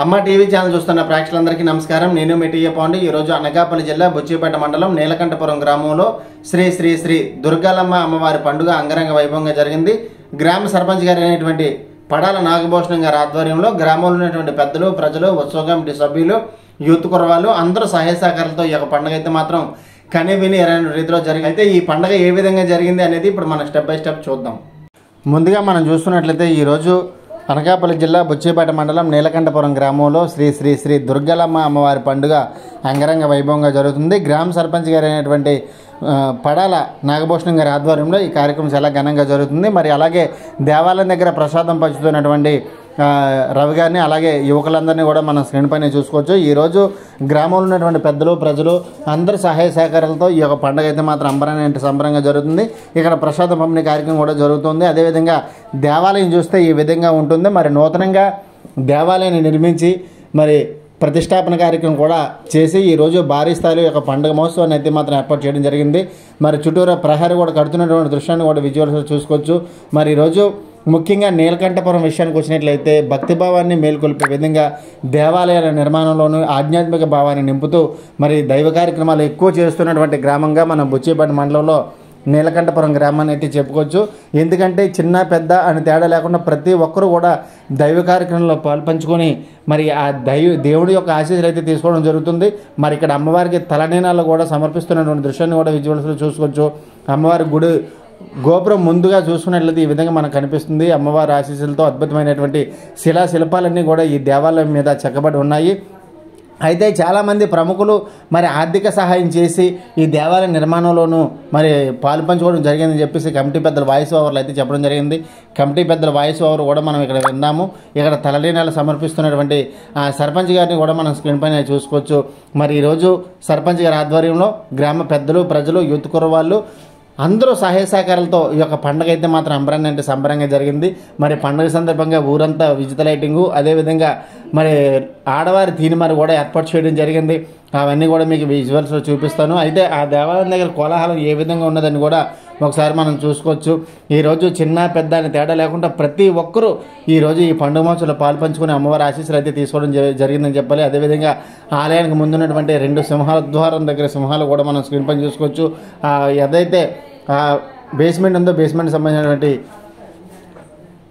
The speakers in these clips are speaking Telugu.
అమ్మ టీవీ ఛానల్ చూస్తున్న ప్రేక్షకులందరికీ నమస్కారం. నేను మీ టీఏ పాండు. ఈరోజు అనకాపల్లి జిల్లా బుచ్చిపేట మండలం నీలకంఠపురం గ్రామంలో శ్రీ శ్రీ శ్రీ దుర్గాలమ్మ అమ్మవారి పండుగ అంగరంగ వైభవంగా జరిగింది. గ్రామ సర్పంచ్ గారు అయినటువంటి పడాల నాగభూషణం గారి ఆధ్వర్యంలో గ్రామంలో ఉన్నటువంటి పెద్దలు, ప్రజలు, ఉత్సవ కమిటీ సభ్యులు, యూత్ కుర్రవాళ్ళు అందరూ సహాయ సహకారాలతో ఈ యొక్క పండుగ అయితే మాత్రం కనివిని ఎరైన రీతిలో జరిగింది. అయితే ఈ పండుగ ఏ విధంగా జరిగింది అనేది ఇప్పుడు మనం స్టెప్ బై స్టెప్ చూద్దాం. ముందుగా మనం చూస్తున్నట్లయితే ఈరోజు అనకాపల్లి జిల్లా బుచ్చిపేట మండలం నీలకంఠపురం గ్రామంలో శ్రీ శ్రీ శ్రీ దుర్గాలమ్మ అమ్మవారి పండుగ అంగరంగ వైభవంగా జరుగుతుంది. గ్రామ సర్పంచ్ గారు అయినటువంటి పడాల నాగభూషణం గారి ఆధ్వర్యంలో ఈ కార్యక్రమం చాలా ఘనంగా జరుగుతుంది. మరి అలాగే దేవాలయం దగ్గర ప్రసాదం పంచుతున్నటువంటి రవి గారిని, అలాగే యువకులందరినీ కూడా మనం స్క్రీన్ పైన చూసుకోవచ్చు. ఈరోజు గ్రామంలో ఉన్నటువంటి పెద్దలు, ప్రజలు అందరి సహాయ సహకారాలతో ఈ యొక్క పండుగ అయితే మాత్రం అంబరాన్ని సంబరంగా జరుగుతుంది. ఇక్కడ ప్రసాద పంపిణీ కార్యక్రమం కూడా జరుగుతుంది. అదేవిధంగా దేవాలయం చూస్తే ఈ విధంగా ఉంటుంది. మరి నూతనంగా దేవాలయాన్ని నిర్మించి మరి ప్రతిష్టాపన కార్యక్రమం కూడా చేసి ఈరోజు భారీ స్థాయిలో యొక్క పండుగ మహోత్సవాన్ని అయితే మాత్రం ఏర్పాటు చేయడం జరిగింది. మరి చుట్టూరా ప్రహరీ కూడా కడుతున్నటువంటి దృశ్యాన్ని కూడా విజువల్స్ చూసుకోవచ్చు. మరి ఈరోజు ముఖ్యంగా నీలకంఠపురం విషయానికి వచ్చినట్లయితే భక్తిభావాన్ని మేల్కొల్పే విధంగా దేవాలయాల నిర్మాణంలోనూ ఆధ్యాత్మిక భావాన్ని నింపుతూ మరి దైవ కార్యక్రమాలు ఎక్కువ చేస్తున్నటువంటి గ్రామంగా మనం బుచ్చిపేట మండలంలో నీలకంఠపురం గ్రామాన్ని అయితే చెప్పుకోవచ్చు. ఎందుకంటే చిన్న పెద్ద అని తేడా లేకుండా ప్రతి ఒక్కరూ కూడా దైవ కార్యక్రమంలో పాల్పంచుకొని మరి ఆ దేవుడి యొక్క ఆశీస్సులు అయితే తీసుకోవడం జరుగుతుంది. మరి ఇక్కడ అమ్మవారికి తలనీనాలు కూడా సమర్పిస్తున్నటువంటి దృశ్యాన్ని కూడా విజువల్స్లో చూసుకోవచ్చు. అమ్మవారి గుడి గోపురం ముందుగా చూసుకున్నట్లయితే ఈ విధంగా మనకు కనిపిస్తుంది. అమ్మవారి ఆశీస్సులతో అద్భుతమైనటువంటి శిలాశిల్పాలన్నీ కూడా ఈ దేవాలయం మీద చెక్కబడి ఉన్నాయి. అయితే చాలామంది ప్రముఖులు మరి ఆర్థిక సహాయం చేసి ఈ దేవాలయ నిర్మాణంలోనూ మరి పాలు పంచుకోవడం జరిగిందని చెప్పేసి కమిటీ పెద్దల వాయిస్ ఓవర్లు అయితే చెప్పడం జరిగింది. కమిటీ పెద్దల వాయిస్ ఓవర్ కూడా మనం ఇక్కడ విన్నాము. ఇక్కడ తలనీనాలు సమర్పిస్తున్నటువంటి సర్పంచ్ గారిని కూడా మనం స్క్రీన్ పైన చూసుకోవచ్చు. మరి ఈరోజు సర్పంచ్ గారి ఆధ్వర్యంలో గ్రామ పెద్దలు, ప్రజలు, యూత్ కుర్రవాళ్ళు అందరూ సహాయ సహకారాలతో ఈ యొక్క పండుగ అయితే మాత్రం అంబరాన్ని సంబరంగా జరిగింది. మరి పండుగ సందర్భంగా ఊరంతా విజిత లైటింగు, అదేవిధంగా మరి ఆడవారి తీనిమారు కూడా ఏర్పాటు చేయడం జరిగింది. అవన్నీ కూడా మీకు విజువల్స్లో చూపిస్తాను. అయితే ఆ దేవాలయం దగ్గర కోలాహలం ఏ విధంగా ఉన్నదని కూడా ఒకసారి మనం చూసుకోవచ్చు. ఈరోజు చిన్న పెద్ద అని తేడా లేకుండా ప్రతి ఒక్కరూ ఈరోజు ఈ పండుగ మహోత్సవంలో పాల్పంచుకుని అమ్మవారి ఆశీస్సులు అయితే తీసుకోవడం జరిగిందని చెప్పాలి. అదేవిధంగా ఆలయానికి ముందున్నటువంటి 2 సింహాల ద్వారం దగ్గర సింహాలు కూడా మనం స్క్రీన్ పైన చూసుకోవచ్చు. ఏదైతే బేస్మెంట్ ఉందో బేస్మెంట్ సంబంధించినటువంటి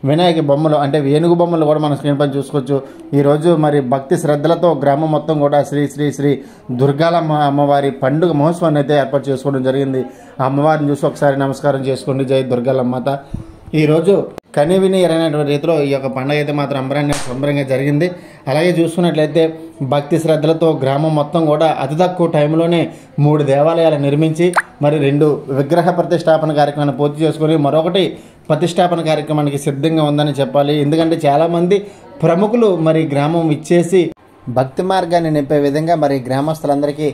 వినాయక బొమ్మలు అంటే ఏనుగు బొమ్మలు కూడా మనం స్క్రీన్ పైన చూసుకోవచ్చు. ఈరోజు మరి భక్తి శ్రద్ధలతో గ్రామం మొత్తం కూడా శ్రీ శ్రీ శ్రీ దుర్గాలమ్మ అమ్మవారి పండుగ మహోత్సవాన్ని అయితే ఏర్పాటు చేసుకోవడం జరిగింది. ఆ అమ్మవారిని చూసి ఒకసారి నమస్కారం చేసుకోండి. జై దుర్గాలమ్మత. ఈరోజు కనివిని ఎరైనటువంటి రీతిలో ఈ యొక్క పండుగ అయితే మాత్రం సంబరంగా జరిగింది. అలాగే చూసుకున్నట్లయితే భక్తి శ్రద్ధలతో గ్రామం మొత్తం కూడా అతి తక్కువ టైంలోనే 3 దేవాలయాలు నిర్మించి మరి 2 విగ్రహ ప్రతిష్టాపన కార్యక్రమాన్ని పూర్తి చేసుకొని మరొకటి ప్రతిష్టాపన కార్యక్రమానికి సిద్ధంగా ఉందని చెప్పాలి. ఎందుకంటే చాలామంది ప్రముఖులు మరి గ్రామం ఇచ్చేసి భక్తి మార్గాన్ని నింపే విధంగా మరి గ్రామస్తులందరికీ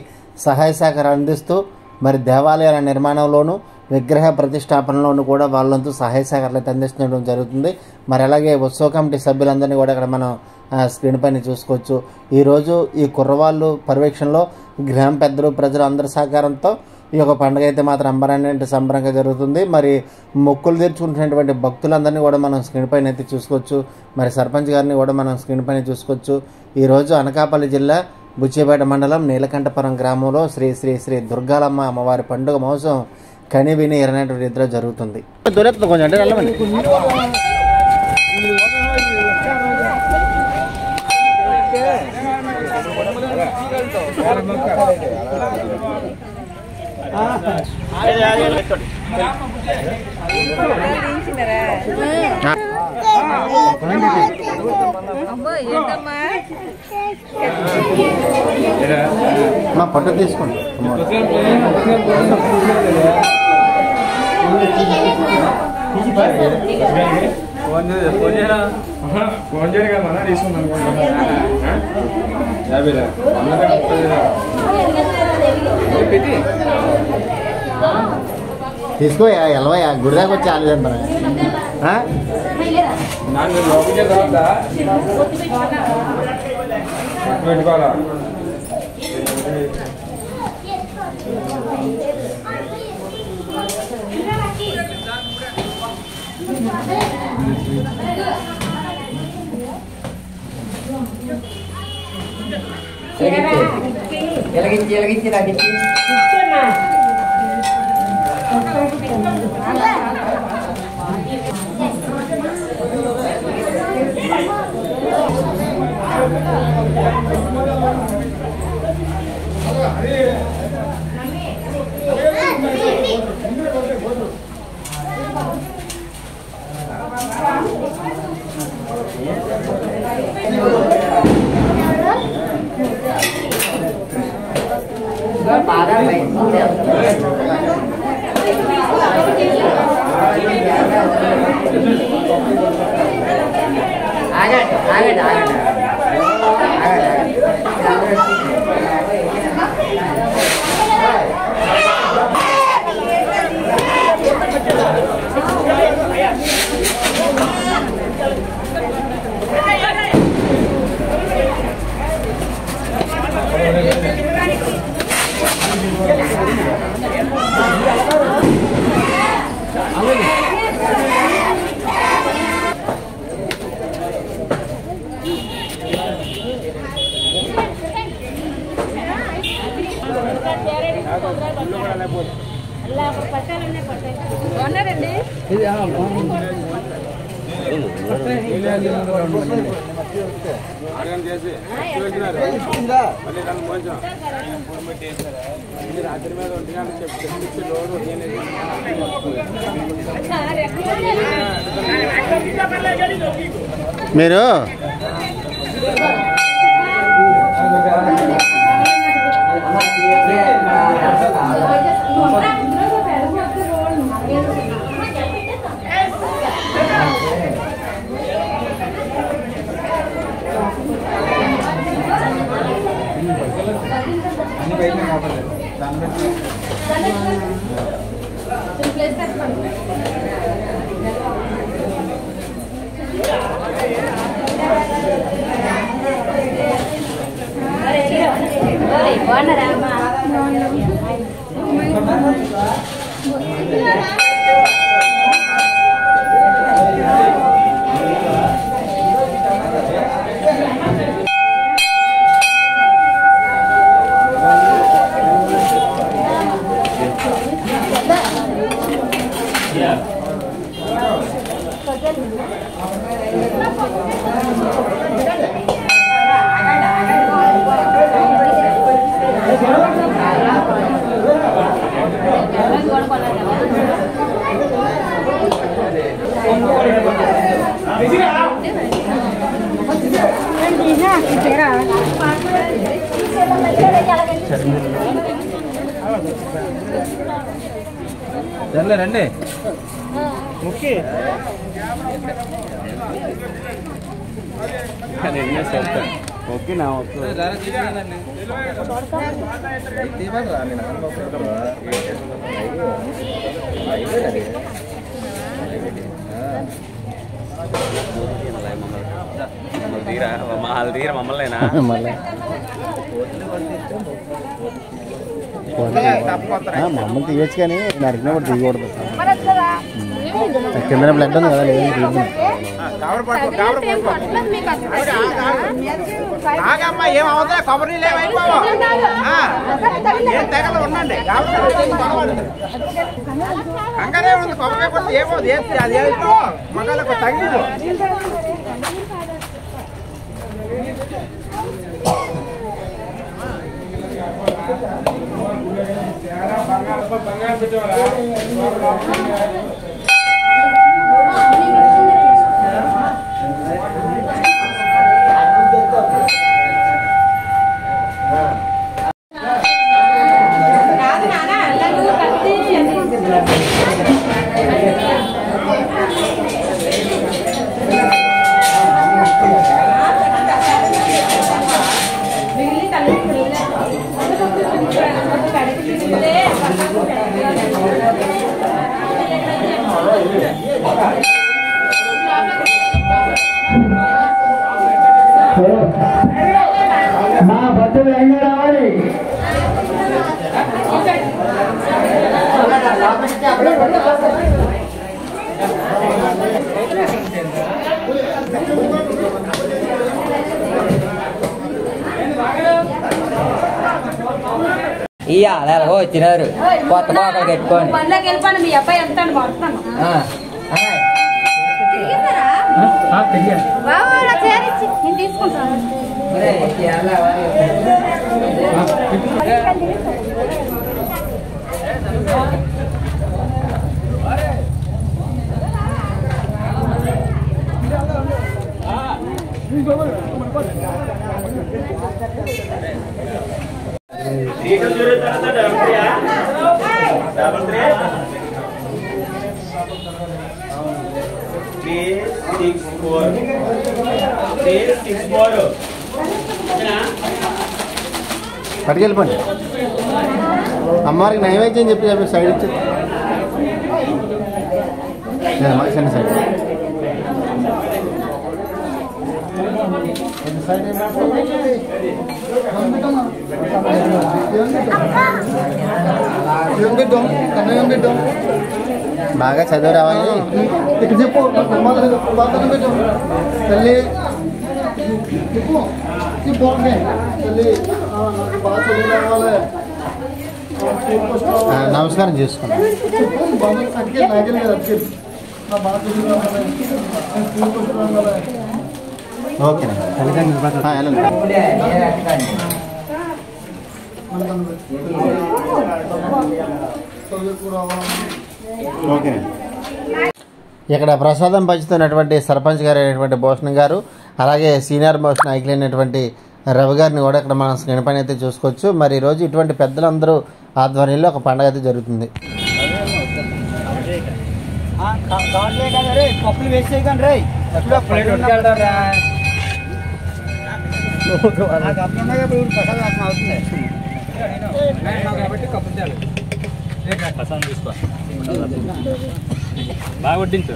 సహాయ సహకారాలు అందిస్తూ మరి దేవాలయాల నిర్మాణంలోనూ విగ్రహ ప్రతిష్టాపనలోనూ కూడా వాళ్ళంతా సహాయ సహకారాలు అయితే అందిస్తుండడం జరుగుతుంది. మరి అలాగే ఉత్సవ కమిటీ సభ్యులందరినీ కూడా ఇక్కడ మనం స్క్రీన్ పైన చూసుకోవచ్చు. ఈరోజు ఈ కుర్రవాళ్ళు పర్యవేక్షణలో గ్రామ పెద్దలు, ప్రజలు అందరి సహకారంతో ఈ యొక్క పండుగ అయితే మాత్రం అంబరాన్ని సంబరంగా జరుగుతుంది. మరి మొక్కులు తీర్చుకుంటున్నటువంటి భక్తులందరినీ కూడా మనం స్క్రీన్ పైన అయితే చూసుకోవచ్చు. మరి సర్పంచ్ గారిని కూడా మనం స్క్రీన్ పైన చూసుకోవచ్చు. ఈరోజు అనకాపల్లి జిల్లా బుచ్చిపేట మండలం నీలకంఠపురం గ్రామంలో శ్రీ శ్రీ శ్రీ దుర్గాలమ్మ అమ్మవారి పండుగ మహోత్సవం కనివిని ఎరైనటువంటి రీతిలో జరుగుతుంది. దొరుకుతుంది కొంచెం అంటే వెళ్ళమని మా ఫోటో తీసుకోండి. తీసుకో ఎలవయ్యా గుడి దాకా వచ్చి ఆలోచన పెట్టుకోవాలా. ఎలాగించి రాగించి మీరు రండి ముఖ్య ఓకే నా తీరా మమ్మల్నేనా మమ్మల్ని తీయచ్చు కానీ నరికినప్పుడు తీయకూడదు. కింద బ్లడ్ ఉంది కదా, లేదు ఏమవుతా కొబ్బరి లేవైపోవా తెగలు ఉండండి కంగారే ఉంది కొబ్బరి కొట్టి ఏమో అది ఏదో మగాళ్ళకు తగ్గిదు. బంగారు పెట్టేవారా మా బతులు ఎంగా రావాలి. ఇయ్యాలి ఎలాగో వచ్చినారు కొత్త కోకలు కట్టుకోండి. బండ్లోకి వెళ్ళిపోండి. మీ అబ్బాయి ఎంత అని కొడతాను. నేను తీసుకుంటాను. పట్టుకెళ్ళిపోండి. అమ్మవారికి నైవేద్యం చెప్పి చెప్పి సైడ్ ఇచ్చి చిన్న సైడ్ బాగా చదువు రావాలి. ఇక్కడ చెప్పు తల్లి నమస్కారం చేసుకున్నాం. Okay okay. ఇక్కడ ప్రసాదం పంచుతున్నటువంటి సర్పంచ్ గారు అయినటువంటి భూషణ్ గారు, అలాగే సీనియర్ మోస్ట్ నాయకులైనటువంటి రవి గారిని కూడా ఇక్కడ మనం స్క్రీన్ పైన అయితే చూసుకోవచ్చు. మరి ఈరోజు ఇటువంటి పెద్దలందరూ ఆధ్వర్యంలో ఒక పండుగ అయితే జరుగుతుంది. పప్పులు వేసేయకండి రే. బాగా వడ్డించు.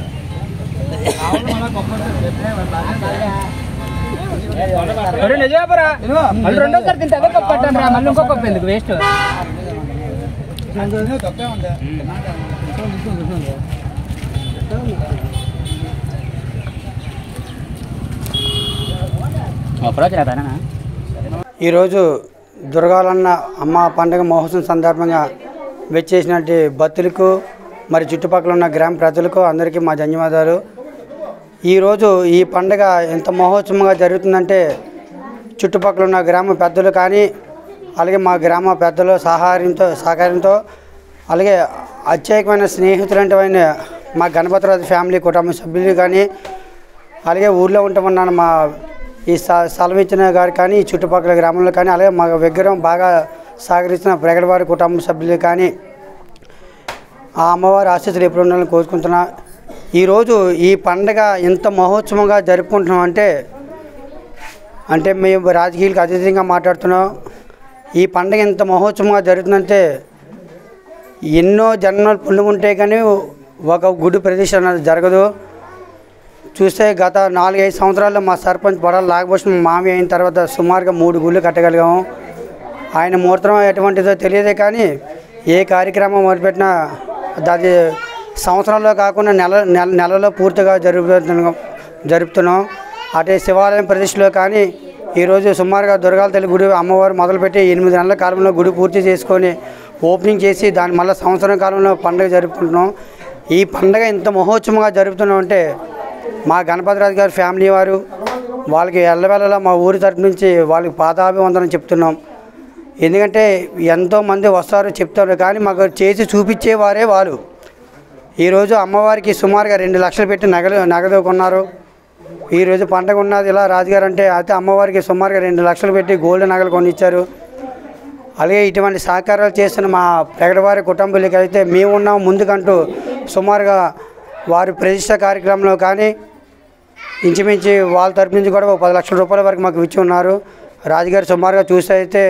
నిజాపరా రెండోసారి తింటే అదే కప్పు పట్టాను రా. మళ్ళీ ఇంకో కప్పు ఎందుకు వేస్ట్. ఈరోజు దుర్గాలన్న అమ్మ పండుగ మహోత్సవం సందర్భంగా వచ్చేసినటువంటి భక్తులకు మరి చుట్టుపక్కల ఉన్న గ్రామ ప్రజలకు అందరికీ మా ధన్యవాదాలు. ఈరోజు ఈ పండుగ ఎంత మహోత్సవంగా జరుగుతుందంటే చుట్టుపక్కల ఉన్న గ్రామ పెద్దలు కానీ అలాగే మా గ్రామ పెద్దల సహకారంతో అలాగే అత్యేకమైన స్నేహితులంటమైన మా గణపతిరాజు ఫ్యామిలీ కుటుంబ సభ్యులు కానీ అలాగే ఊళ్ళో ఉంటున్నాను మా ఈ స్థలం ఇచ్చిన గారు కానీ ఈ చుట్టుపక్కల గ్రామంలో కానీ అలాగే మా విగ్రహం బాగా సహకరిస్తున్న ప్రగడవారి కుటుంబ సభ్యులు కానీ ఆ అమ్మవారి ఆశీస్సులు ఎప్పుడు ఉండాలని కోరుకుంటున్నా. ఈరోజు ఈ పండగ ఎంత మహోత్సవంగా జరుపుకుంటున్నాం అంటే మేము రాజకీయాలకు అతీతంగా మాట్లాడుతున్నాం. ఈ పండగ ఎంత మహోత్సవంగా జరుగుతుందంటే ఎన్నో జన్మలు పుణ్యం ఉంటే కానీ ఒక గుడి ప్రతిష్ట అనేది జరగదు. చూస్తే గత 4-5 సంవత్సరాల్లో మా సర్పంచ్ బొడాల నాగభూషణ్ మామి అయిన తర్వాత సుమారుగా 3 గుళ్ళు కట్టగలిగాము. ఆయన ముహూర్తం ఎటువంటిదో తెలియదే కానీ ఏ కార్యక్రమం మొదలుపెట్టినా అది సంవత్సరాల్లో కాకుండా నెలలో పూర్తిగా జరుపుతున్నాం. అటే శివాలయం ప్రతిష్టలో కానీ ఈరోజు సుమారుగా దుర్గాల తల్లి గుడి అమ్మవారు మొదలుపెట్టి 8 నెలల కాలంలో గుడి పూర్తి చేసుకొని ఓపెనింగ్ చేసి దాని మళ్ళీ సంవత్సరం కాలంలో పండుగ జరుపుకుంటున్నాం. ఈ పండుగ ఇంత మహోత్సవంగా జరుపుతున్నాం అంటే మా గణపతిరాజు గారి ఫ్యామిలీ వారు వాళ్ళకి ఎల్లవేళలా మా ఊరి తరపు నుంచి వాళ్ళకి పాదాభివందనం చెప్తున్నాం. ఎందుకంటే ఎంతోమంది వస్తారు చెప్తారు కానీ మాకు చేసి చూపించేవారే వాళ్ళు. ఈరోజు అమ్మవారికి సుమారుగా 2 లక్షలు పెట్టి నగదు కొన్నారు. ఈరోజు పండగ ఉన్నది ఇలా రాజుగారు అంటే అయితే అమ్మవారికి సుమారుగా 2 లక్షలు పెట్టి గోల్డ్ నగలు కొనిచ్చారు. అలాగే ఇటువంటి సహకారాలు చేస్తున్న మా ప్రగడవారి కుటుంబాలకి అయితే మేము ఉన్నాం ముందుకంటూ సుమారుగా వారి ప్రతిష్ట కార్యక్రమంలో కానీ ఇంచుమించి వాళ్ళ తరపు నుంచి కూడా 10 లక్షల రూపాయల వరకు మాకు ఇచ్చి ఉన్నారు. రాజుగారు సుమారుగా చూసి అయితే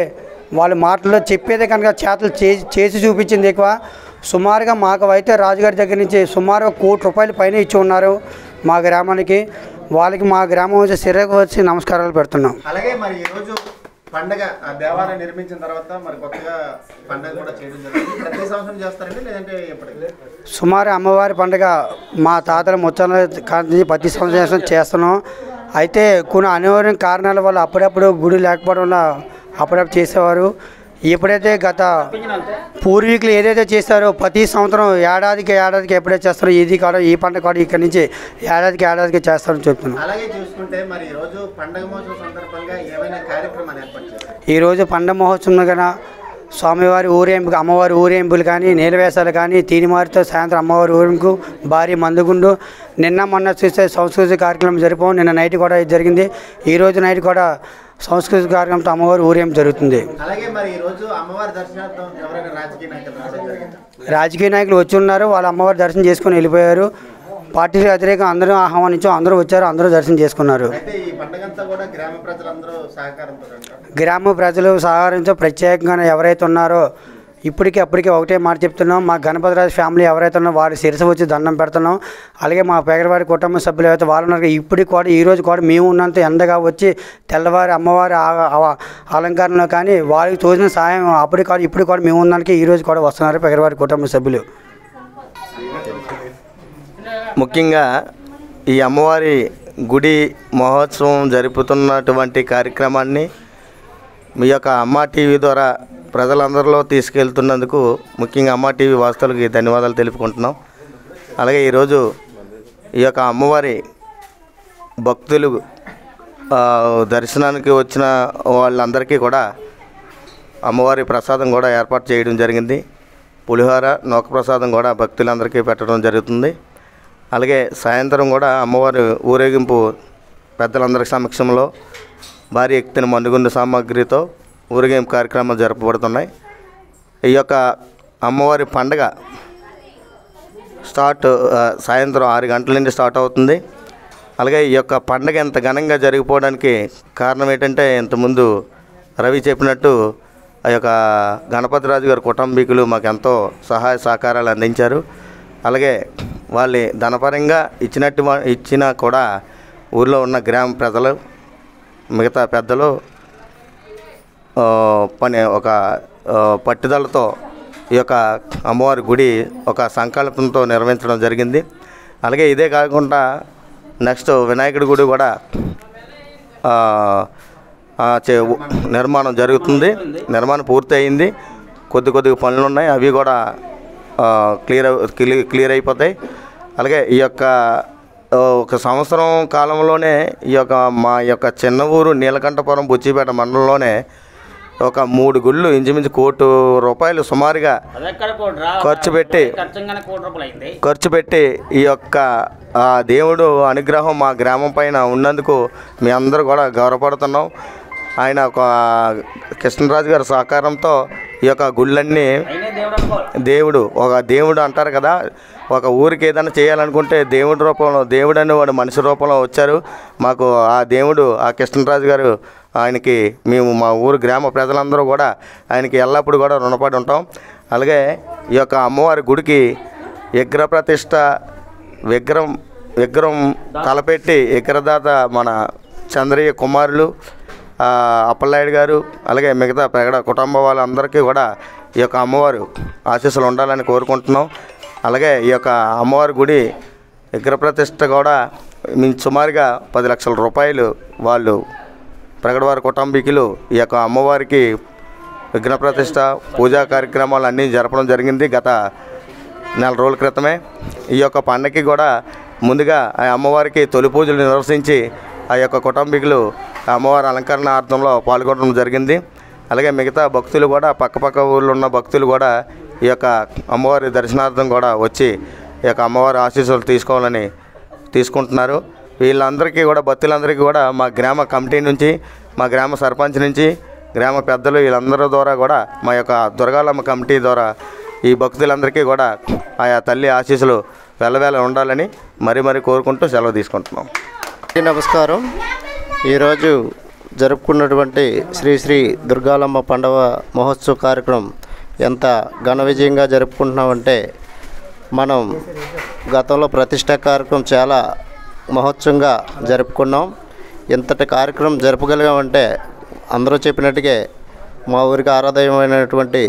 వాళ్ళ మాటల్లో చెప్పేదే కనుక చేతలు చేసి చూపించింది ఎక్కువ. సుమారుగా మాకు అయితే రాజుగారి దగ్గర నుంచి సుమారుగా 1 కోటి రూపాయల పైన ఇచ్చి ఉన్నారు మా గ్రామానికి. వాళ్ళకి మా గ్రామం వచ్చి సిరకు వచ్చి నమస్కారాలు పెడుతున్నాం. అలాగే మరి ఈరోజు పండగ దేవాలయం నిర్మించిన తర్వాత మరి కొత్తగా పండగ కూడా చేయడం జరుగుతుంది. ప్రతి సంవత్సరం చేస్తారండి లేదంటే ఎప్పటికీ? సుమారు అమ్మవారి పండుగ మా తాతల ముత్తాల కాంతి ప్రతి సంవత్సరం చేస్తున్నాం. అయితే కొన్ని అనివార్య కారణాల వల్ల అప్పుడప్పుడు గుడి లేకపోవడం వల్ల అప్పుడప్పుడు చేసేవారు. ఎప్పుడైతే గత పూర్వీకులు ఏదైతే చేస్తారో ప్రతి సంవత్సరం ఏడాదికి ఎప్పుడైతే చేస్తారో ఇది కూడా ఈ పండుగ కూడా ఇక్కడ నుంచి ఏడాదికి చేస్తారని చెప్తున్నాను. అలాగే చూసుకుంటే మరి ఈరోజు పండుగ మహోత్సవం సందర్భంగా ఏమైనా కార్యక్రమాలు ఏర్పాటు చేశారు? ఈరోజు పండుగ మహోత్సవం కన్నా స్వామివారి ఊరేంపుకు అమ్మవారి ఊరేంపులు కానీ నీలవేశాలు కానీ తీనిమారితో సాయంత్రం అమ్మవారి ఊరేంపుకు భారీ మందుగుండు నిన్న మొన్న చూస్తే సంస్కృతి కార్యక్రమం జరిపాం. నిన్న నైట్ కూడా జరిగింది. ఈరోజు నైట్ కూడా సంస్కృతి కార్యక్రమంతో అమ్మవారి ఊరేంపు జరుగుతుంది. అలాగే మరి ఈరోజు అమ్మవారి దర్శనార్థం ఎవరైనా రాజకీయ నాయకులు వచ్చి ఉన్నారు. వాళ్ళ అమ్మవారి దర్శనం చేసుకుని వెళ్ళిపోయారు. పార్టీకి వ్యతిరేకంగా అందరూ ఆహ్వానించాం. అందరూ వచ్చారు. అందరూ దర్శనం చేసుకున్నారు. గ్రామ ప్రజలు సహకారంతో ప్రత్యేకంగా ఎవరైతే ఉన్నారో అప్పటికి ఒకటే మాట చెప్తున్నాం. మా గణపతిరాజు ఫ్యామిలీ ఎవరైతే ఉన్నారో వారి శిరస వచ్చి దండం పెడుతున్నాం. అలాగే మా పేగరవాడి కుటుంబ సభ్యులు ఎవరైతే వాళ్ళు ఉన్నారు ఇప్పటికి కూడా ఈరోజు కూడా మేము ఉన్నంత ఎండగా వచ్చి తెల్లవారి అమ్మవారి అలంకరణలో కానీ వారికి తోచిన సాయం ఇప్పుడు కూడా మేము ఉన్నదానికి ఈరోజు కూడా వస్తున్నారు పేగరవాడి కుటుంబ సభ్యులు. ముఖ్యంగా ఈ అమ్మవారి గుడి మహోత్సవం జరుపుతున్నటువంటి కార్యక్రమాన్ని మీ యొక్క అమ్మ టీవీ ద్వారా ప్రజలందరిలో తీసుకెళ్తున్నందుకు ముఖ్యంగా అమ్మ టీవీ వాస్తవులకి ధన్యవాదాలు తెలుపుకుంటున్నాం. అలాగే ఈరోజు ఈ యొక్క అమ్మవారి భక్తులు దర్శనానికి వచ్చిన వాళ్ళందరికీ కూడా అమ్మవారి ప్రసాదం కూడా ఏర్పాటు చేయడం జరిగింది. పులిహోర నూక ప్రసాదం కూడా భక్తులందరికీ పెట్టడం జరుగుతుంది. అలాగే సాయంత్రం కూడా అమ్మవారి ఊరేగింపు పెద్దలందరి సమక్షంలో భారీ ఎత్తున మందుగుండు సామాగ్రితో ఊరేగింపు కార్యక్రమాలు జరపబడుతున్నాయి. ఈ యొక్క అమ్మవారి పండగ సాయంత్రం 6 గంటల నుండి స్టార్ట్ అవుతుంది. అలాగే ఈ యొక్క పండగ ఎంత ఘనంగా జరిగిపోవడానికి కారణం ఏంటంటే ఇంతకుముందు రవి చెప్పినట్టు ఆ యొక్క గణపతిరాజు గారి కుటుంబీకులు మాకు ఎంతో సహాయ సహకారాలు అందించారు. అలాగే వాళ్ళు ధనపరంగా ఇచ్చినా కూడా ఊళ్ళో ఉన్న గ్రామ ప్రజలు మిగతా పెద్దలు ఒక పట్టుదలతో ఈ యొక్క అమ్మవారి గుడి ఒక సంకల్పంతో నిర్వహించడం జరిగింది. అలాగే ఇదే కాకుండా నెక్స్ట్ వినాయకుడి గుడి కూడా నిర్మాణం జరుగుతుంది. నిర్మాణం పూర్తి అయింది. కొద్దిగా పనులు ఉన్నాయి. అవి కూడా క్లియర్ అయిపోతాయి. అలాగే ఈ యొక్క ఒక సంవత్సరం కాలంలోనే మా యొక్క చిన్న ఊరు నీలకంఠపురం బుచ్చిపేట మండలంలోనే ఒక 3 గుళ్ళు ఇంచుమించు ₹1,00,00,000 సుమారుగా ఖర్చు పెట్టి ఈ యొక్క దేవుడు అనుగ్రహం మా గ్రామం పైన ఉన్నందుకు మీ అందరూ కూడా గౌరవపడుతున్నాం. ఆయన ఒక కృష్ణరాజు గారి సహకారంతో ఈ యొక్క గుళ్ళన్నీ దేవుడు అంటారు కదా, ఒక ఊరికి ఏదైనా చేయాలనుకుంటే దేవుడు అనేవాడు మనిషి రూపంలో వచ్చారు. మాకు ఆ దేవుడు ఆ కృష్ణరాజు గారు ఆయనకి మేము మా ఊరు గ్రామ ప్రజలందరూ కూడా ఆయనకి ఎల్లప్పుడూ కూడా రుణపడి ఉంటాం. అలాగే ఈ యొక్క అమ్మవారి గుడికి విగ్రహం తలపెట్టి విగ్రహదాత మన చంద్రయ్య కుమారులు అప్పలనాయుడు గారు అలాగే మిగతా పెగడ కుటుంబ వాళ్ళందరికీ కూడా ఈ యొక్క అమ్మవారు ఆశీస్సులు ఉండాలని కోరుకుంటున్నాం. అలాగే ఈ యొక్క అమ్మవారి గుడి విగ్రహ ప్రతిష్ట కూడా సుమారుగా ₹10,00,000 వాళ్ళు ప్రగడవారి కుటుంబీకులు ఈ యొక్క అమ్మవారికి విగ్రహ ప్రతిష్ట పూజా కార్యక్రమాలు అన్నీ జరపడం జరిగింది గత 4 రోజుల క్రితమే. ఈ యొక్క పండగకి కూడా ముందుగా ఆ అమ్మవారికి తొలి పూజలు నిర్వహించి ఆ యొక్క కుటుంబీకులు అమ్మవారి అలంకరణార్థంలో పాల్గొనడం జరిగింది. అలాగే మిగతా భక్తులు కూడా పక్కపక్క ఊళ్ళో ఉన్న భక్తులు కూడా ఈ యొక్క అమ్మవారి దర్శనార్థం కూడా వచ్చి ఈ యొక్క అమ్మవారి ఆశీస్సులు తీసుకుంటున్నారు. వీళ్ళందరికీ కూడా భక్తులందరికీ కూడా మా గ్రామ కమిటీ నుంచి మా గ్రామ సర్పంచ్ నుంచి గ్రామ పెద్దలు వీళ్ళందరి ద్వారా కూడా మా యొక్క దుర్గాలమ్మ కమిటీ ద్వారా ఈ భక్తులందరికీ కూడా ఆయా తల్లి ఆశీస్సులు వెళ్ళవేళ ఉండాలని మరీ కోరుకుంటూ సెలవు తీసుకుంటున్నాం. నమస్కారం. ఈరోజు జరుపుకున్నటువంటి శ్రీ దుర్గాలమ్మ పండగ మహోత్సవ కార్యక్రమం ఎంత ఘన విజయంగా జరుపుకుంటున్నామంటే మనం గతంలో ప్రతిష్ట కార్యక్రమం చాలా మహోత్సవంగా జరుపుకున్నాం. ఇంతటి కార్యక్రమం జరపగలిగామంటే అందరూ చెప్పినట్టుగా మా ఊరికి ఆరాధనమైనటువంటి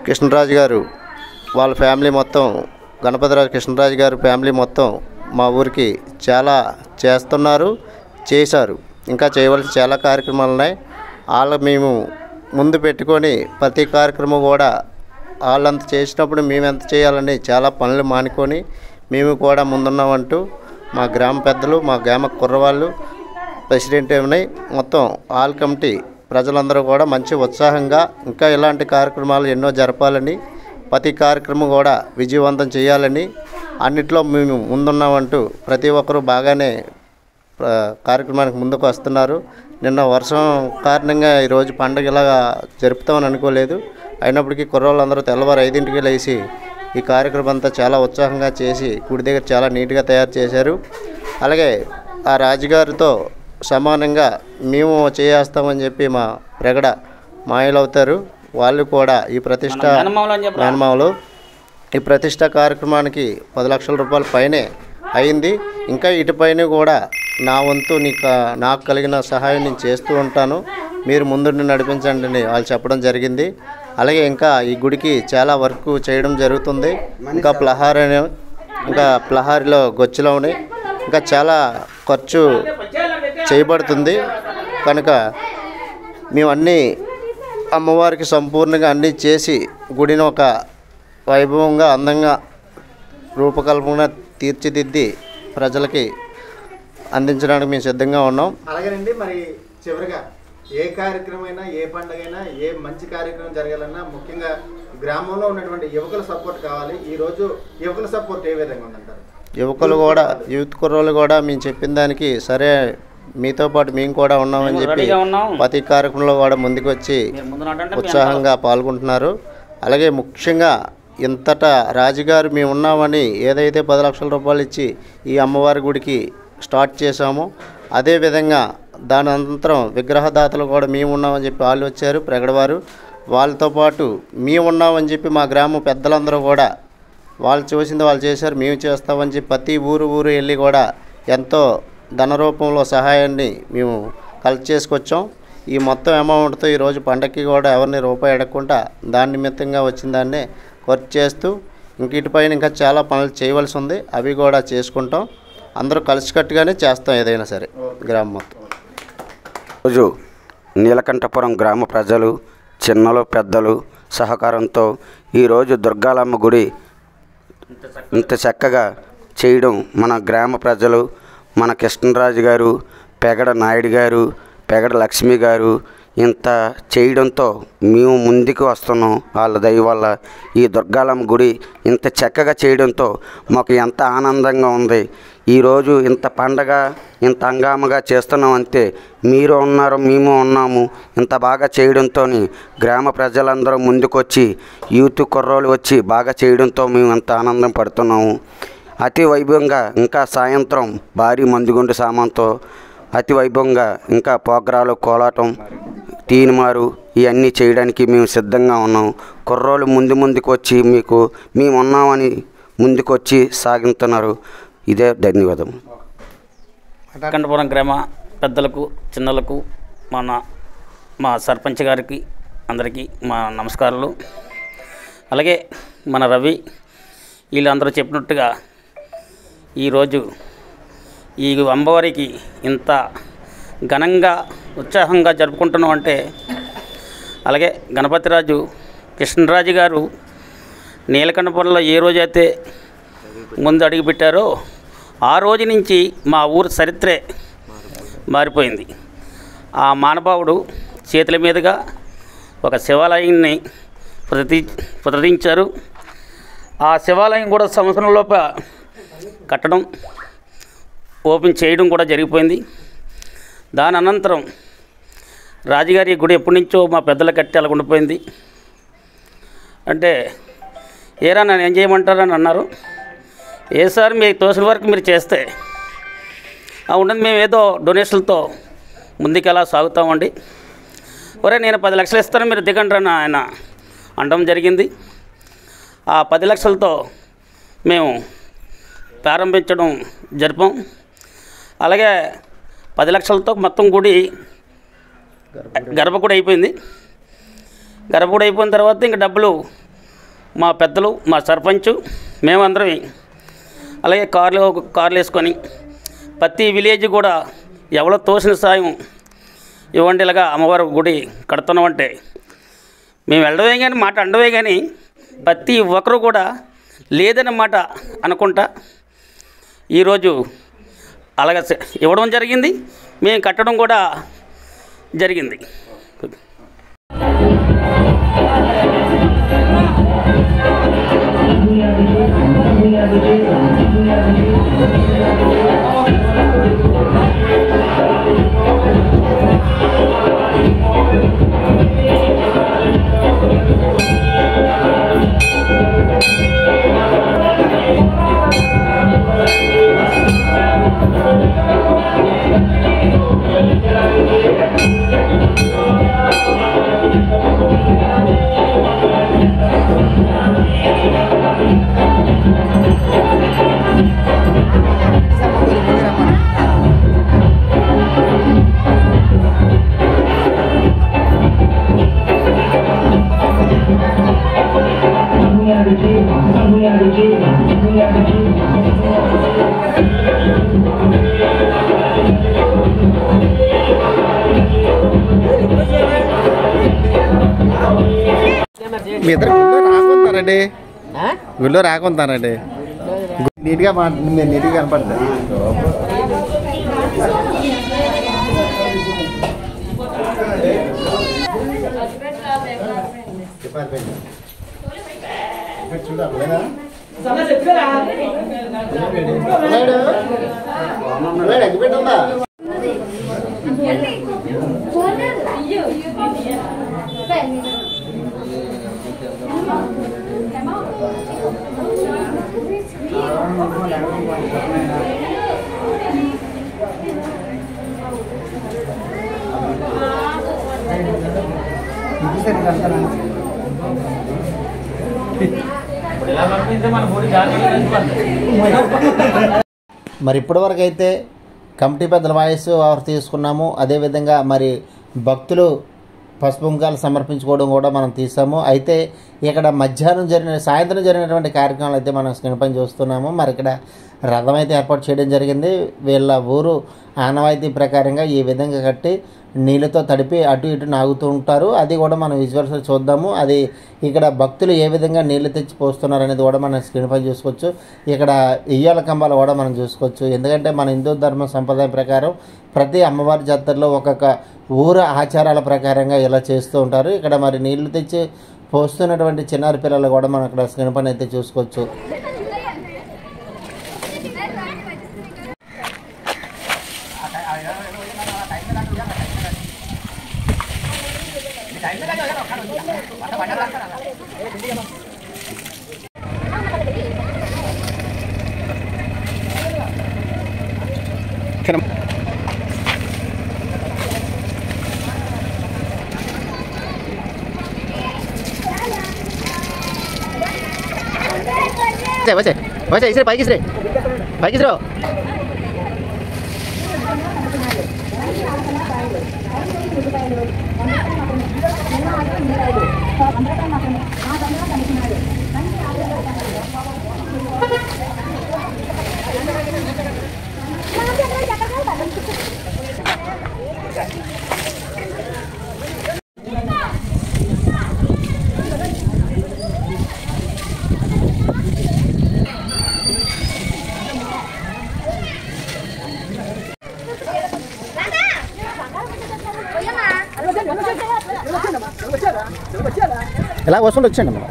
కృష్ణరాజు గారు వాళ్ళ ఫ్యామిలీ మొత్తం గణపతిరాజు కృష్ణరాజు గారి ఫ్యామిలీ మొత్తం మా ఊరికి చాలా చేశారు. ఇంకా చేయవలసిన చాలా కార్యక్రమాలు ఉన్నాయి. మేము ముందు పెట్టుకొని ప్రతి కార్యక్రమం కూడా వాళ్ళంత చేసినప్పుడు మేము ఎంత చేయాలని చాలా పనులు మానుకొని మేము కూడా ముందున్నామంటూ మా గ్రామ పెద్దలు, మా గ్రామ కుర్రవాళ్ళు, ప్రెసిడెంట్ ఉన్నాయి, మొత్తం ఆల్ కమిటీ ప్రజలందరూ కూడా మంచి ఉత్సాహంగా ఇంకా ఇలాంటి కార్యక్రమాలు ఎన్నో జరపాలని, ప్రతి కార్యక్రమం కూడా విజయవంతం చేయాలని అన్నిట్లో మేము ముందున్నామంటూ ప్రతి ఒక్కరూ బాగానే కార్యక్రమానికి ముందుకు వస్తున్నారు. నిన్న వర్షం కారణంగా ఈరోజు పండుగ ఇలా జరుపుతామని అనుకోలేదు. అయినప్పటికీ కుర్రోళ్ళందరూ తెల్లవారు 5ంటికి లేచి ఈ కార్యక్రమం అంతా చాలా ఉత్సాహంగా చేసి గుడి దగ్గర చాలా నీట్గా తయారు చేశారు. అలాగే ఆ రాజుగారితో సమానంగా మేము చేస్తామని చెప్పి మా ప్రగడ మాయలవుతారు. వాళ్ళు కూడా ఈ ప్రతిష్ట మేనమామలు ఈ ప్రతిష్ట కార్యక్రమానికి 10 లక్షల రూపాయల పైనే అయింది. ఇంకా ఇటుపైన కూడా నా వంతు నాకు కలిగిన సహాయం నేను చేస్తూ ఉంటాను, మీరు ముందుండి నడిపించండి అని వాళ్ళు చెప్పడం జరిగింది. అలాగే ఇంకా ఈ గుడికి చాలా వర్క్ చేయడం జరుగుతుంది. ఇంకా ప్లహారిలో గొచ్చులోని ఇంకా చాలా ఖర్చు చేయబడుతుంది. కనుక మేము అన్నీ అమ్మవారికి సంపూర్ణంగా అన్నీ చేసి గుడిని ఒక వైభవంగా అందంగా రూపకల్పన తీర్చిదిద్ది ప్రజలకి అందించడానికి మేము సిద్ధంగా ఉన్నాం. అలాగేనండి, మరి చివరిగా ఏ కార్యక్రమమైనా, ఏ పండుగైనా, ఏ మంచి కార్యక్రమం జరగాలన్నా ముఖ్యంగా గ్రామంలో ఉన్నటువంటి యువకుల సపోర్ట్ కావాలి. ఈరోజు యువకుల సపోర్ట్ ఏ విధంగా ఉందంటారు? యువకులు కూడా, యూత్ కుర్రోళ్ళు కూడా మేము చెప్పిన దానికి సరే మీతో పాటు మేము కూడా ఉన్నామని చెప్పి ప్రతి కార్యక్రమంలో కూడా ముందుకు వచ్చి ఉత్సాహంగా పాల్గొంటున్నారు. అలాగే ముఖ్యంగా ఇంతటా రాజుగారు మేము ఉన్నామని ఏదైతే 10 లక్షల రూపాయలు ఇచ్చి ఈ అమ్మవారి గుడికి స్టార్ట్ చేశామో అదేవిధంగా దాని అనంతరం విగ్రహదాతలు కూడా మేము ఉన్నామని చెప్పి వాళ్ళు వచ్చారు, ప్రగడవారు. వాళ్ళతో పాటు మేము ఉన్నామని చెప్పి మా గ్రామ పెద్దలందరూ కూడా వాళ్ళు చూసింది వాళ్ళు చేశారు, మేము చేస్తామని చెప్పి ప్రతి ఊరు వెళ్ళి కూడా ఎంతో ధన రూపంలో సహాయాన్ని మేము కలెక్ట్ చేసుకొచ్చాం. ఈ మొత్తం అమౌంట్తో ఈరోజు పండగకి కూడా ఎవరిని రూపాయి అడగకుండా దాని నిమిత్తంగా వచ్చిన దాన్నే ఖర్చు చేస్తూ ఇంక ఇటుపైన ఇంకా చాలా పనులు చేయవలసి ఉంది, అవి కూడా చేసుకుంటాం. అందరూ కలిసికట్టుగానే చేస్తాం ఏదైనా సరే గ్రామం మొత్తం. రోజు నీలకంఠపురం గ్రామ ప్రజలు, చిన్నలు, పెద్దలు సహకారంతో ఈరోజు దుర్గాలమ్మ గుడి ఇంత చక్కగా చేయడం మన గ్రామ ప్రజలు, మన కృష్ణరాజు గారు, పెగడ నాయుడు గారు, పెగడ లక్ష్మి గారు ఇంత చేయడంతో మేము ముందుకు వస్తున్నాం. వాళ్ళ దయ వల్ల ఈ దుర్గాలమ్మ గుడి ఇంత చక్కగా చేయడంతో మాకు ఎంత ఆనందంగా ఉంది. ఈరోజు ఇంత పండగ ఇంత హంగామగా చేస్తున్నాం అంతే, మీరు ఉన్నారు, మేము ఉన్నాము. ఇంత బాగా చేయడంతో గ్రామ ప్రజలందరూ ముందుకొచ్చి యూత్ కుర్రోళ్ళు వచ్చి బాగా చేయడంతో మేము ఎంత ఆనందం పడుతున్నాము. అతి వైభవంగా ఇంకా సాయంత్రం భారీ మందుగుండు సామాన్తో అతి వైభవంగా ఇంకా పోగ్రాలు, కోలాటం, తీనిమారు ఇవన్నీ చేయడానికి మేము సిద్ధంగా ఉన్నాం. కుర్రోళ్ళు ముందుకు వచ్చి మేము ఉన్నామని ముందుకు వచ్చి సాగుతున్నారు. ఇదే ధన్యవాదం. కంఠపురం గ్రామ పెద్దలకు, చిన్నలకు, మా సర్పంచ్ గారికి అందరికీ మా నమస్కారాలు. అలాగే మన రవి వీళ్ళందరూ చెప్పినట్టుగా ఈరోజు ఈ అమ్మవారికి ఇంత ఘనంగా ఉత్సాహంగా జరుపుకుంటున్నాం అంటే అలాగే గణపతిరాజు కృష్ణరాజు గారు నీలకంఠపురంలో ఏ రోజైతే ముందు అడుగుపెట్టారో ఆ రోజు నుంచి మా ఊరు చరిత్రే మారిపోయింది. ఆ మానవాళుడు చేతుల మీదుగా ఒక శివాలయాన్ని ప్రతిష్ఠించారు. ఆ శివాలయం కూడా సంవత్సరంలోప కట్టడం, ఓపెన్ చేయడం కూడా జరిగిపోయింది. దాని అనంతరం రాజుగారి గుడి ఎప్పటి నుంచో మా పెద్దల కట్టి అలా ఉండిపోయింది. అంటే ఏరా నన్ను ఏం చేయమంటారని అన్నారు. ఏ సార్ మీకు తోసిన వరకు మీరు చేస్తే ఉండదు, మేము ఏదో డొనేషన్లతో ముందుకు ఎలా సాగుతామండి. ఒరే నేను 10 లక్షలు ఇస్తాను, మీరు దిగండి అని ఆయన అనడం జరిగింది. ఆ 10 లక్షలతో మేము ప్రారంభించడం జరిపాం. అలాగే 10 లక్షలతో మొత్తం గుడి గర్భగుడి అయిపోయింది. గర్భగుడి అయిపోయిన తర్వాత ఇంక డబ్బులు మా పెద్దలు, మా సర్పంచ్, మేమందరం అలాగే కార్లు వేసుకొని ప్రతి విలేజ్ కూడా ఎవరో తోసిన సాయం ఇవ్వండి, ఇలాగా అమ్మవారి గుడి కడుతున్నామంటే మేము వెళ్ళడమే కానీ మాట అండవే కానీ ప్రతి ఒక్కరు కూడా లేదన్న మాట అనుకుంటా ఈరోజు అలాగ ఇవ్వడం జరిగింది, మేము కట్టడం కూడా జరిగింది. మీ ఇద్దరు గుళ్ళో రాకుంటారండి నీట్గా మీరు నీట్గా కనపడతారు. మరి ఇప్పటివరకు అయితే కమిటీ పెద్దల వాయిస్ ఎవరు తీసుకున్నాము, అదేవిధంగా మరి భక్తులు పసుపు కుంకాలు సమర్పించుకోవడం కూడా మనం తీసాము. అయితే ఇక్కడ సాయంత్రం జరిగినటువంటి కార్యక్రమాలు అయితే మనం స్క్రీన్ పైన చూస్తున్నాము. మరి ఇక్కడ రథం అయితే ఏర్పాటు చేయడం జరిగింది. వీళ్ళ ఊరు ఆనవాయితీ ప్రకారంగా ఈ విధంగా కట్టి నీళ్ళతో తడిపి అటు ఇటు నాగుతూ ఉంటారు. అది కూడా మనం విజువల్స్ చూద్దాము. అది ఇక్కడ భక్తులు ఏ విధంగా నీళ్లు తెచ్చి పోస్తున్నారు అనేది కూడా మనం స్క్రీన్ పై చూసుకోవచ్చు. ఇక్కడ ఇయ్యాల కంబాలు కూడా మనం చూసుకోవచ్చు. ఎందుకంటే మన హిందూ ధర్మ సంప్రదాయం ప్రకారం ప్రతి అమ్మవారి జాతరలో ఒక్కొక్క ఊరు ఆచారాల ప్రకారంగా ఇలా చేస్తూ ఉంటారు. ఇక్కడ మరి నీళ్లు తెచ్చి పోస్తున్నటువంటి చిన్నారి పిల్లలు కూడా మనం ఇక్కడ స్క్రీన్ పైన అయితే చూసుకోవచ్చు. ఇసరే పైకి ఇసరే ఇలా వస్తుండే వచ్చండి మనం.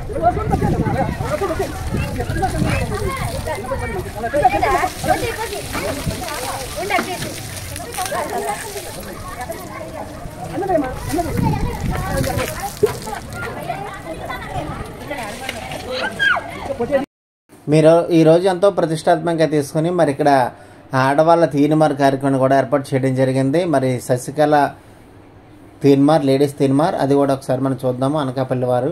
మీరు ఈరోజు ఎంతో ప్రతిష్టాత్మకంగా తీసుకుని మరి ఇక్కడ ఆడవాళ్ళ తీన్మార్ కార్యక్రమం కూడా ఏర్పాటు చేయడం జరిగింది. మరి శశికళ తీన్మార్, లేడీస్ తీన్మార్, అది కూడా ఒకసారి మనం చూద్దాము. అనకాపల్లి వారు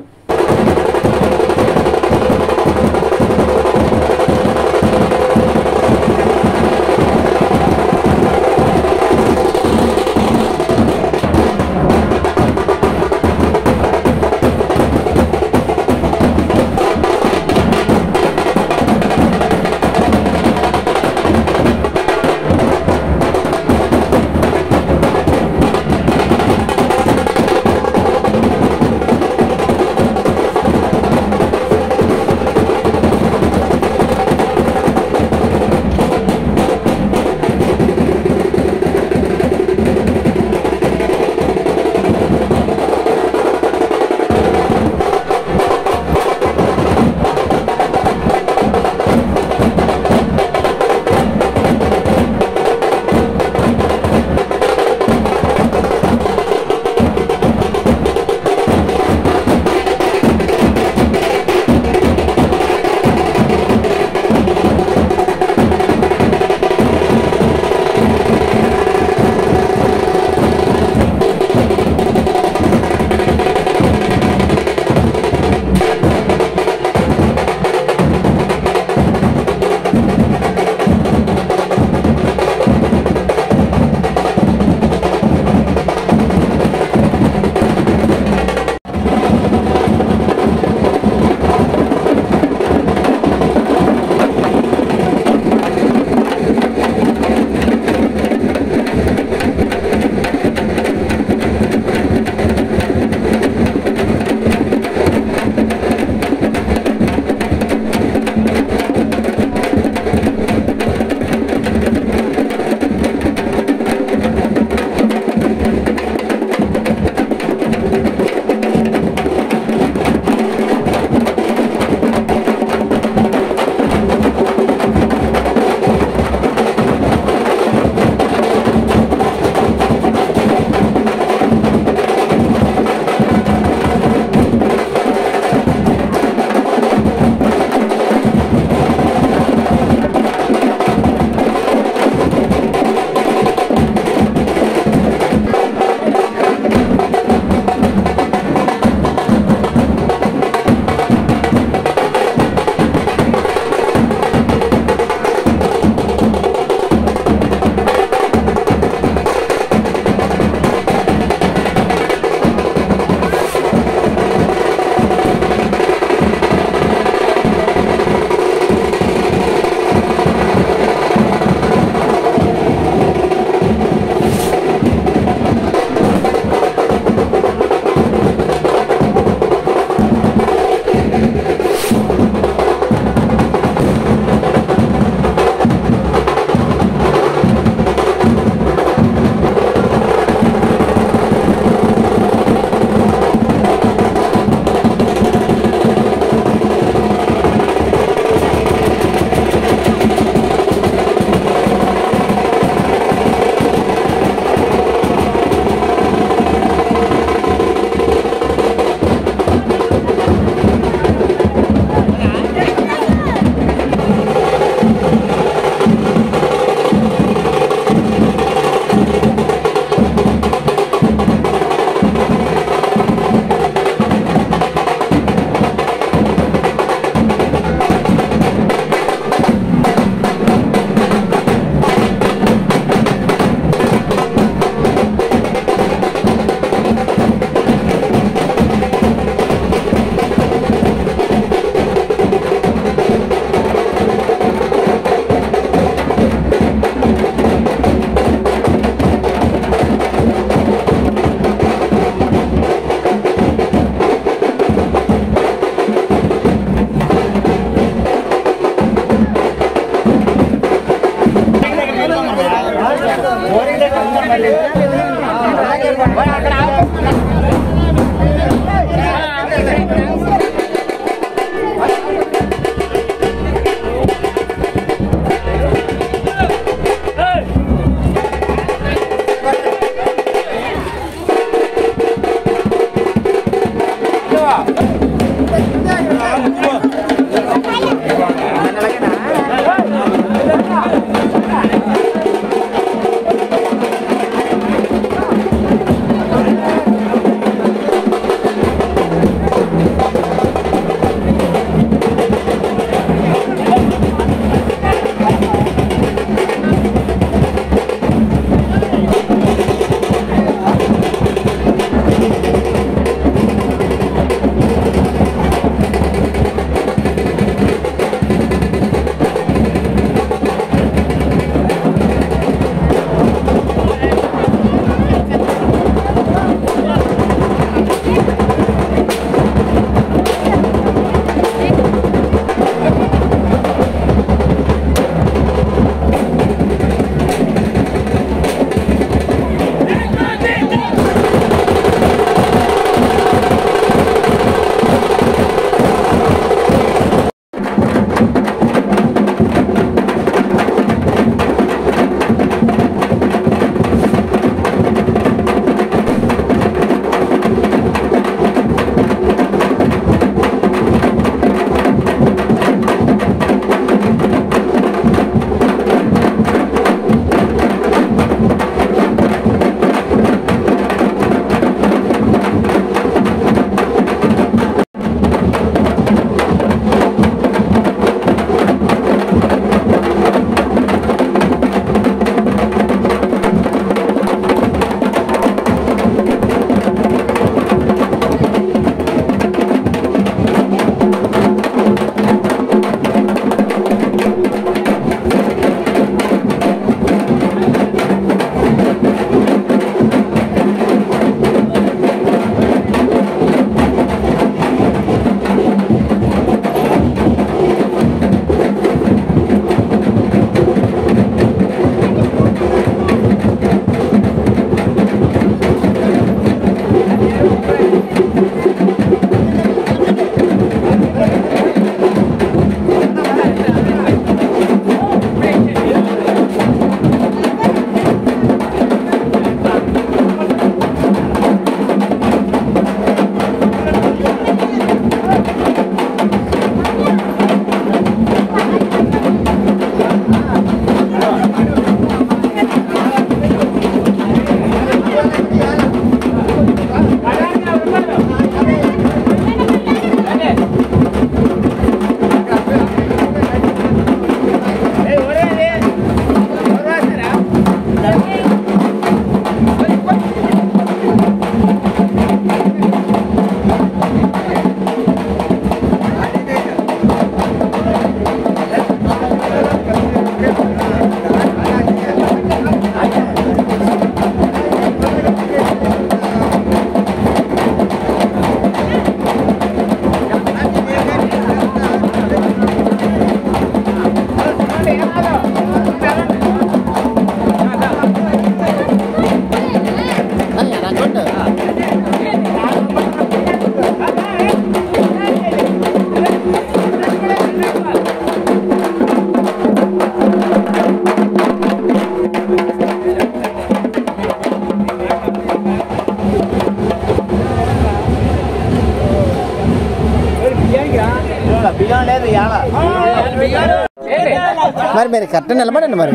మరి మీరు కరెక్ట్ నిలబడండి మరి.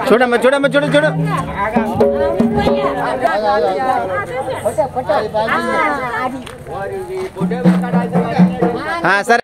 చూడమ్మా చూడమ్మా చూడు చూడు. సరే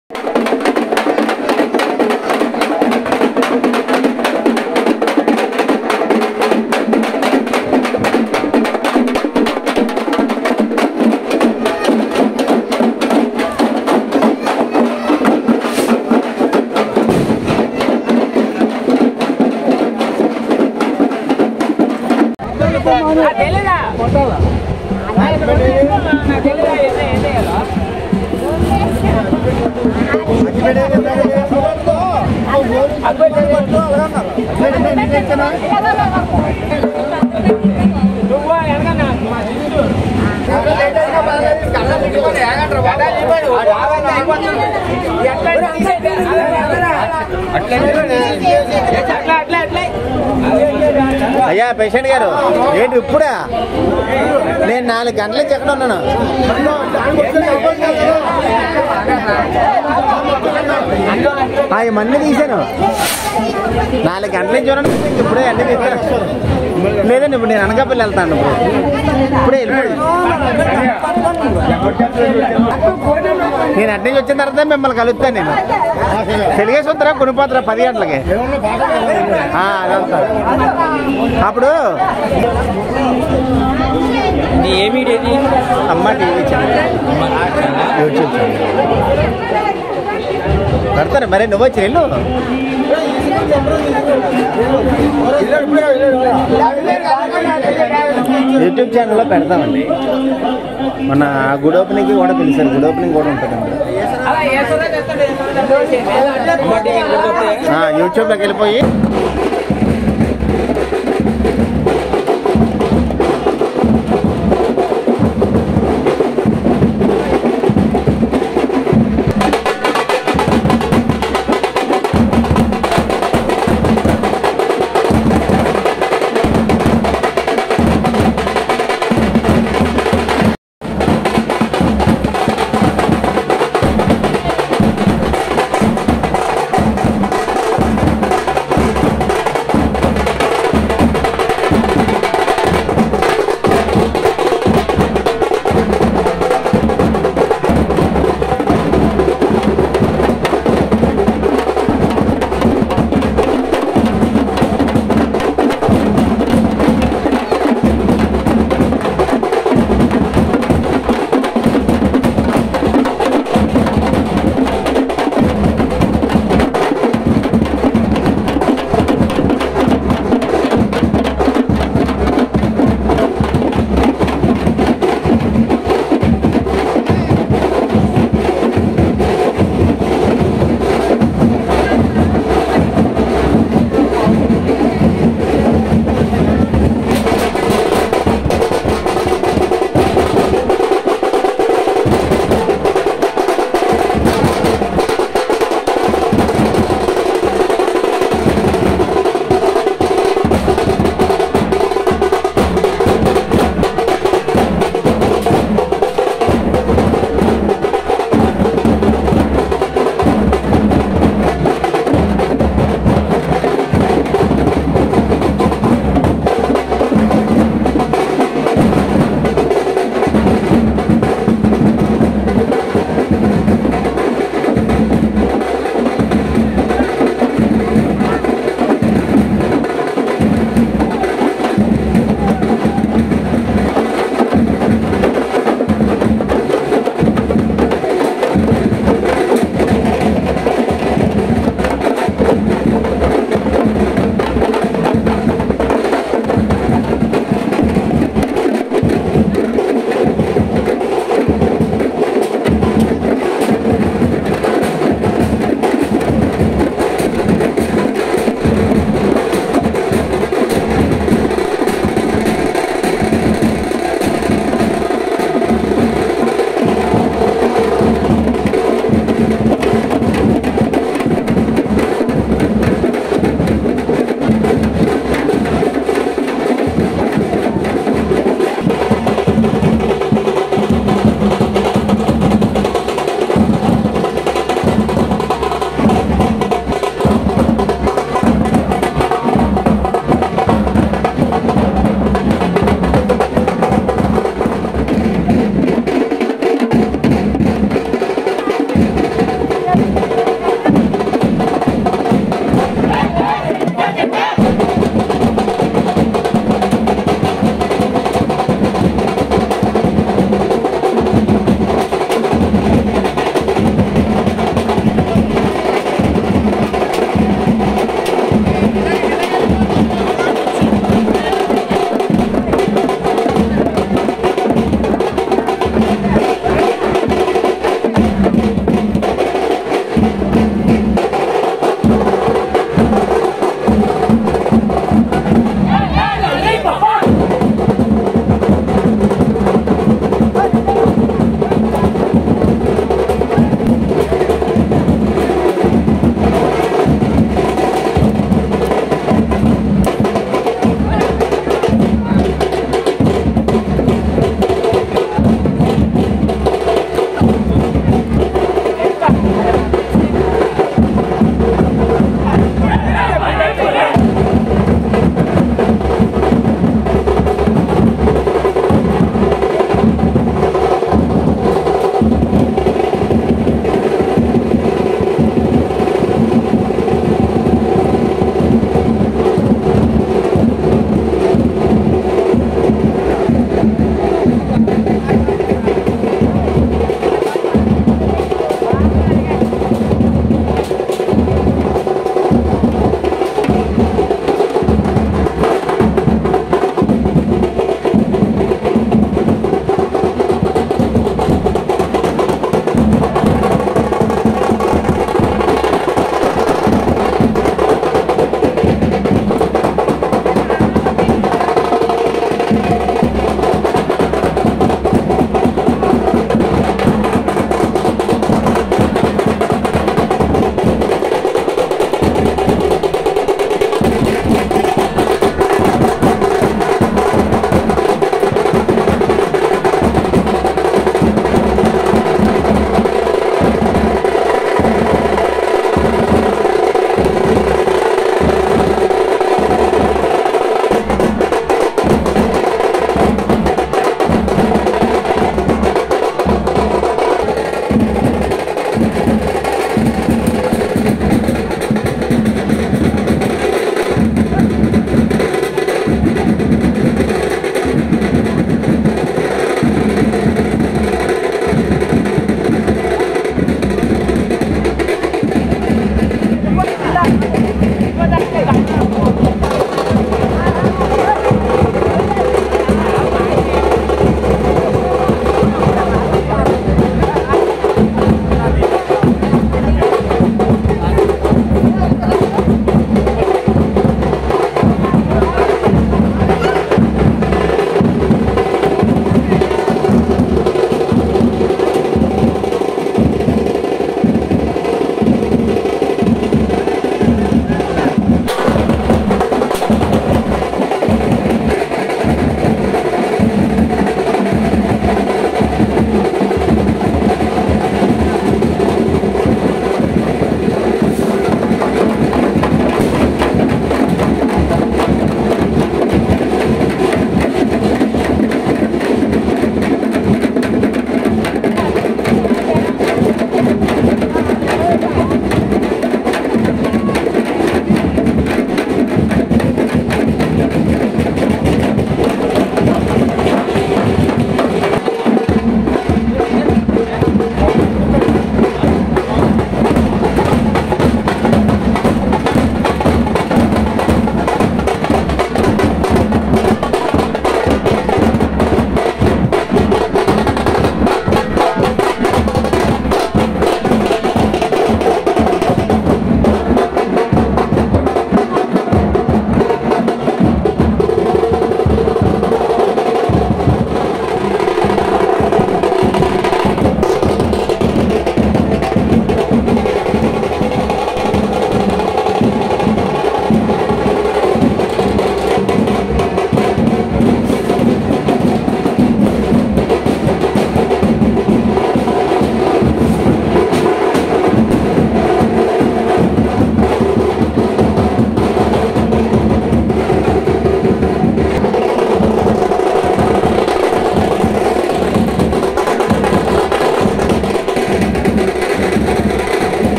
అయ్యా పేషెంట్ గారు ఏంటి ఇప్పుడా? నేను 4 గంటల నుంచి ఎక్కడ ఉన్నాను. మన్ని తీశాను 4 గంటల నుంచి చూడండి. ఇప్పుడే అన్నీ తీస్తాను. లేదండి ఇప్పుడు నేను అనకాపల్లి వెళ్తాను. ఇప్పుడే వెళ్ళిపోయి నేను అటు నుంచి వచ్చిన తర్వాత మిమ్మల్ని కలుస్తాను. నేను తెలుగేసి వస్తారా కొనిపోతారా 10 గంటలకి? అప్పుడు అమ్మ టీవీ యూట్యూబ్ కడతాను. మరి నువ్వు వచ్చి వెళ్ళు. యూట్యూబ్ ఛానల్లో పెడతామండి. మన గుడ్ ఓపెనింగ్కి కూడా పిలిచారు. గుడ్ ఓపెనింగ్ కూడా ఉంటుందండి. యూట్యూబ్లోకి వెళ్ళిపోయి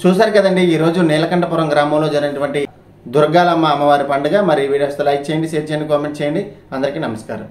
చూశారు కదండి ఈరోజు నీలకంఠపురం గ్రామంలో జరిగినటువంటి దుర్గాలమ్మ అమ్మవారి పండుగ. మరి వీడియోస్ లైక్ చేయండి, షేర్ చేయండి, కామెంట్ చేయండి. అందరికీ నమస్కారం.